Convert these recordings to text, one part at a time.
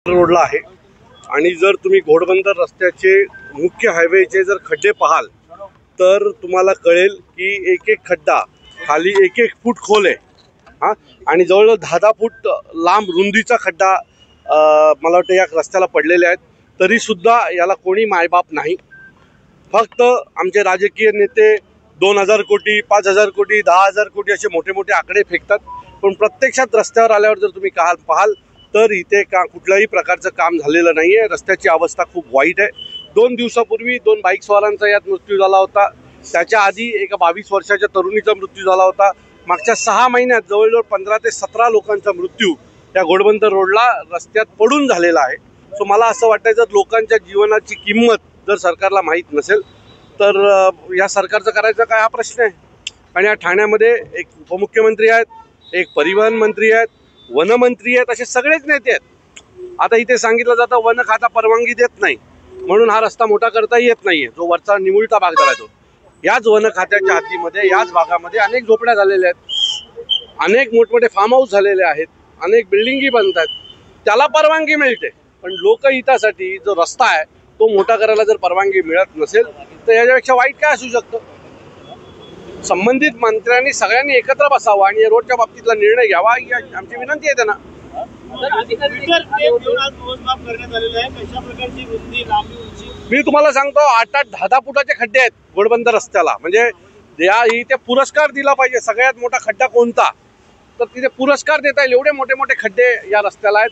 रोडला आहे आणि जर तुम्ही घोडबंदर रस्त्याचे मुख्य हायवेचे जर खड्डे पाहाल तर तुम्हाला कळेल की एक एक खड्डा खाली एक एक फूट खोल आहे हां, आणि जवळजवळ 10-10 फूट लांब रुंदीचा खड्डा मला वाटतं या रस्त्याला पडलेले आहेत. तरीसुद्धा याला कोणी मायबाप नाही. फक्त आमचे राजकीय नेते 2,000 कोटी 5,000 कोटी 10,000 कोटी असे मोठे मोठे आकडे फेकतात, पण प्रत्यक्षात रस्त्यावर आल्यावर जर तुम्ही पाहाल तर इथे कुठल्याही प्रकारचं काम झालेलं नाही आहे. रस्त्याची अवस्था खूप वाईट आहे. 2 दिवसापूर्वी 2 बाईक स्वारांचा यात मृत्यू झाला होता. त्याच्या आधी एका 22 वर्षाच्या तरुणीचा मृत्यू झाला होता. मागच्या 6 महिन्यात जवळजवळ 15 ते 17 लोकांचा मृत्यू या घोडबंदर रोडला रस्त्यात पडून झालेला आहे. सो मला असं वाटतं जर लोकांच्या जीवनाची किंमत जर सरकारला माहीत नसेल तर या सरकारचं करायचं काय हा प्रश्न आहे. आणि या ठाण्यामध्ये एक उपमुख्यमंत्री आहेत, एक परिवहन मंत्री आहेत, वनमंत्री आहेत, असे सगळेच नेते आहेत. आता इथे सांगितलं जातं वन खाता परवानगी देत नाही म्हणून हा रस्ता मोठा करता येत नाहीये. जो वरचा निमुळता भाग झाला तो याच वन खात्याच्या हद्दीमध्ये याच भागामध्ये अनेक झोपड्या झालेल्या आहेत, अनेक मोठमोठे फार्म हाऊस झालेले आहेत, अनेक बिल्डिंगी बनत आहेत. त्याला परवानगी मिळते, पण लोकहितासाठी जो रस्ता आहे तो मोठा करायला जर परवानगी मिळत नसेल तर याच्यापेक्षा वाईट काय असू शकतं. संबंधित मंत्र्यांनी सगळ्यांनी एकत्र बसावं आणि रोडच्या बाबतीतला निर्णय घ्यावा ही आमची विनंती आहे त्यांना. मी तुम्हाला सांगतो 8-8, 10-10 फुटाचे खड्डे आहेत घोडबंदर रस्त्याला. म्हणजे इथे पुरस्कार दिला पाहिजे. सगळ्यात मोठा खड्डा कोणता तर तिथे पुरस्कार देता येईल. एवढे मोठे मोठे खड्डे या रस्त्याला आहेत.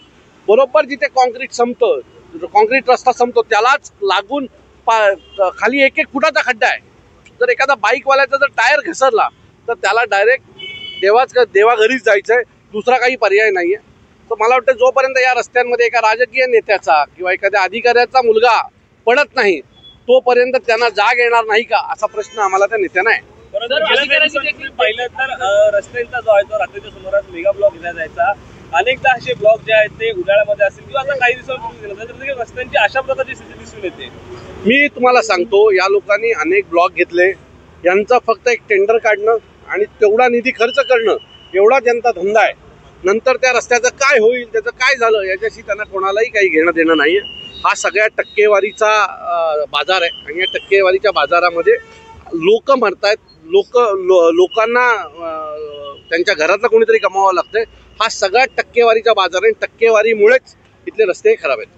बरोबर जिथे कॉन्क्रीट संपतं, कॉन्क्रीट रस्ता संपतो त्यालाच लागून खाली 1-1 फुटाचा खड्डा आहे. जर एखादा बाईकवाल्याचा जर टायर घसरला तर त्याला डायरेक्ट देवाघरीच जायचं आहे, दुसरा काही पर्याय नाही आहे. तर मला वाटतं जोपर्यंत या रस्त्यांमध्ये एका राजकीय नेत्याचा किंवा एखाद्या अधिकाऱ्याचा मुलगा पडत नाही तोपर्यंत त्यांना जाग येणार नाही का असा प्रश्न आम्हाला त्या नेत्यांना आहे. पाहिलं तर रस्त्यांचा जो आहे तो रात्रीच्या सुमारास मेगा ब्लॉक घेतला जायचा. अनेकदा असे ब्लॉक जे आहेत ते उन्हाळ्यामध्ये असतील किंवा आता काही दिवसांपूर्वी रस्त्यांची अशा प्रकारची स्थिती दिसून येते. मी तुम्हाला सांगतो या लोकांनी अनेक ब्लॉक घेतले. यांचा फक्त एक टेंडर काढणं आणि तेवढा निधी खर्च करणं एवढा त्यांचा धंदा आहे. नंतर त्या रस्त्याचं काय होईल, त्याचं काय झालं याच्याशी त्यांना कोणालाही काही घेणं देणं नाही आहे. हा सगळ्या टक्केवारीचा बाजार आहे आणि या टक्केवारीच्या बाजारामध्ये लोक मरतायत. लोकांना त्यांच्या घरातलं कोणीतरी कमावावं लागतंय. हा सगळा टक्केवारीचा बाजार आहे. टक्केवारीमुळेच इथले रस्ते खराब आहेत.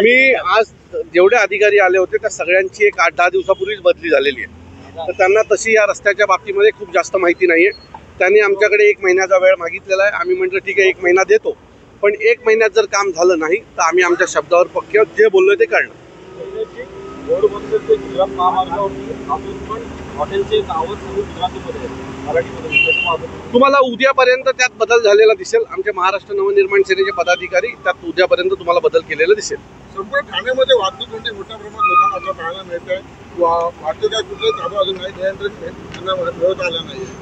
मी आज जेवढे अधिकारी आले होते त्या सगळ्यांची एक 8-10 दिवसापूर्वीच बदली झालेली आहे. तर त्यांना तशी या रस्त्याच्या बाबतीमध्ये खूप जास्त माहिती नाही आहे. त्यांनी आमच्याकडे 1 महिन्याचा वेळ मागितलेला आहे. आम्ही म्हटलं ठीक आहे 1 महिना देतो, पण 1 महिन्यात जर काम झालं नाही तर आम्ही आमच्या शब्दावर पक्के जे बोललो ते कळलं. तुम्हाला उद्यापर्यंत त्यात बदल झालेला दिसेल. आमचे महाराष्ट्र नवनिर्माण सेनेचे पदाधिकारी त्यात उद्यापर्यंत तुम्हाला बदल केलेला दिसेल. संपूर्ण ठाण्यामध्ये वाहतूक कोणती मोठ्या प्रमाणात होताना आपल्याला पाहायला मिळत आहे.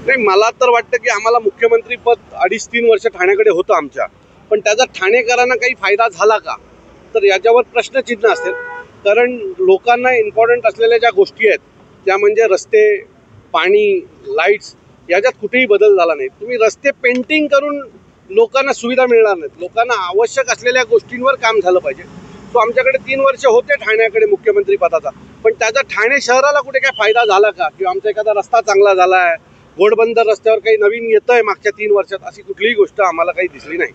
नाही, मला तर वाटतं की आम्हाला मुख्यमंत्री पद 2.5-3 वर्ष ठाण्याकडे होतं आमच्या, पण त्याचा ठाणेकरांना काही फायदा झाला का तर याच्यावर प्रश्नचिन्ह असेल. कारण लोकांना इम्पॉर्टंट असलेल्या ज्या गोष्टी आहेत त्या म्हणजे रस्ते, पाणी, लाईट्स, याच्यात कुठेही बदल झाला नाही. तुम्ही रस्ते पेंटिंग करून लोकांना सुविधा मिळणार नाहीत. लोकांना आवश्यक असलेल्या गोष्टींवर काम झालं पाहिजे. तो आमच्याकडे 3 वर्ष होते ठाण्याकडे मुख्यमंत्री पदाचा, पण त्याचा ठाणे शहराला कुठे काय फायदा झाला का किंवा आमचा एखादा रस्ता चांगला झाला आहे, घोडबंदर रस्त्यावर काही नवीन येतंय मागच्या 3 वर्षात, अशी कुठलीही गोष्ट आम्हाला काही दिसली नाही.